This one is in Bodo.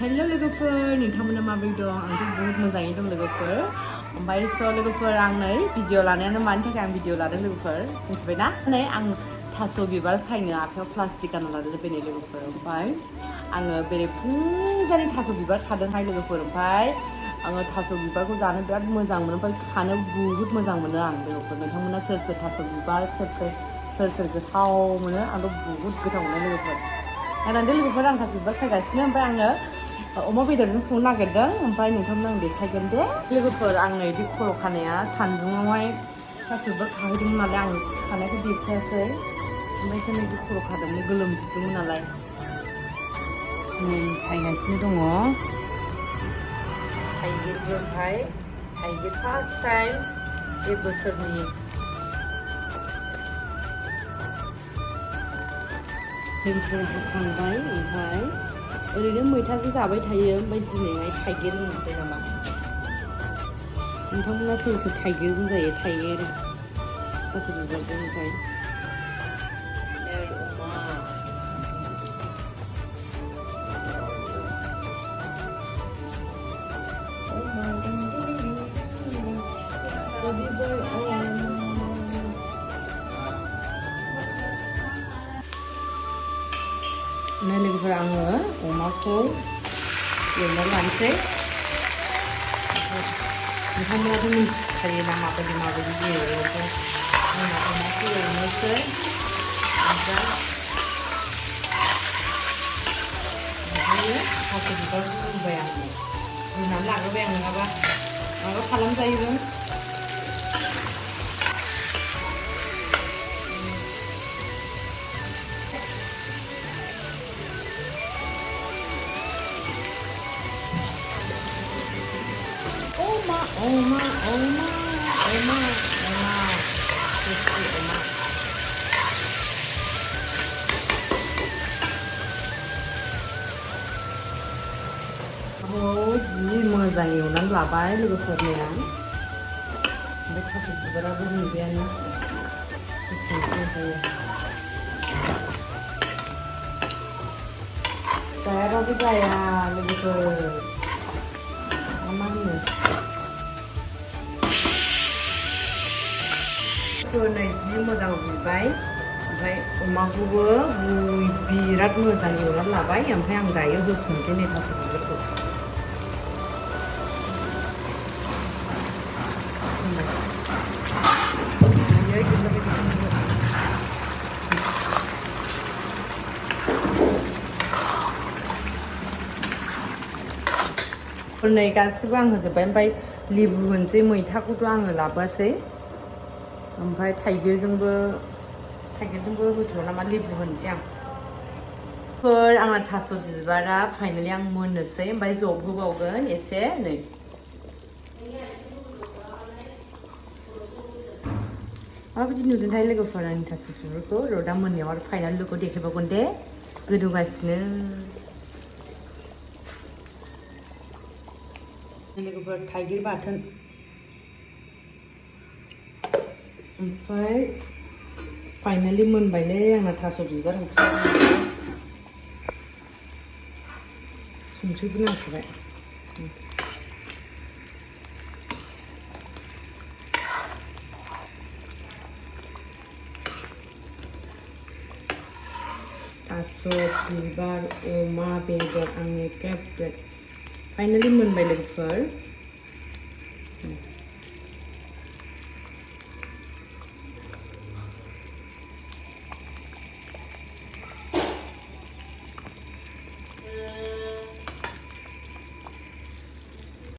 Hello लोगोफोर नोंथांमोना माबोरै दं आंथ' बहुत मोजाङै दं लोगोफोर ओमफ्राय लोगोफोर आं नै भिडिअ लानायानो मानि थाखाय आं भिडिअ लादों लोगोफोर मिथिबायना नै आं थास' बिबार सायनो आखायाव प्लास्टिक गानना लादों बेनो लोगोफोर ओमफ्राय आङो बेरे फुंजानि थास' बिबार खादोंहाय लोगोफोर ओमफ्राय आङो थास' बिबारखौ जानो बिराद मोजां मोनो ओमफ्राय खानो बहुत मोजां मोनो आं लोगोफोर नोंथांमोना सोर सोर थास' बिबार सोर गोथाव मोनो आंथ' बहुत गोथाव मोनो लोगोफोर नायनानै लोगोफोर आं थास' बिबार सायगासिनो ओमफ्राय आङो अमा बेदरजों संनो नागिरदों ओमफ्राय नोंथांमोन आं देखायगोन दे लोगोफोर आं नै बे खर' खानाया सान्दुङावहाय थास' बिबार खाहैदोंमोन नालाय आं खानायखौ देखायाखै ओमफ्राय बेखौनो बिदि खर' खादोंमोन गोलोमजोबदोंमोन नालाय नै सायगासिनो दङ थाइगिरजोंहाय थाइगिर फार्स्ट टाइम बे बोसोरनि लोगोफोर हाखांबाय ओमफ्राय ओरैनो मैथाजों जाबाय थायो ओमफ्राय दिनैहाय थाइगिर होनोसै नामा नोंथांमोना सोर सोर थाइगिरजों जायो थाइगिर थास' बिबारजों ओमफ्राय nah लोगोफोर आङो अमाखौ एवना लानोसै नोंथांमोनाथ' मिथिखायो ना माबायदि एवो ओमफ्राय आङो अमाखौ एवनोसै ओमफ्राय थास' बिबारखौ रुबाय आङो रुनानै लाग्रोबाय आं नङाबा माबा खालामजायोमोन Oma. Oh, jि मोजां एवनानै लाबाय लोगोफोरनिया ओमफ्राय थास' बिबाराबो रुइबायानो संख्रि जायाबाबो जाया लोगोफोर मा होनो नै जि मोजां रुइबाय ओमफ्राय अमाखौबो बिराद मोजां एवनानै लाबाय ओमफ्राय आं दायो होसननोसै नै थास' बिबारखौ नै गासिबो आं होजोब्बाय ओमफ्राय लेबु होनोसै मैथाखौथ' आङो लाबोआसै ओमफ्राय थाइगिरजोंबो होथ'ला नामा लेबु होनोसै आं आंना थास' बिबारा फाइनालि आं मोननोसै ओमफ्राय जबहोबावगोन एसे नै माबायदि नुदोंथाय लोगोफोर आंनि थास' बिबारखौ रदा मोननायाव आरो फाइनाल लुकखौ देखायबावगोन दे गोदौगासिनो लोगोफोर थाइगिर बाथोन ओमफ्राय फाइनालि मोनबायलै आंना थास' बिबार ओंख्रि संख्रिबो नांखाबाय थास' बिबार अमा बेदर आंनि फेभरेट फाइनालि मोनबाय लोगोफोर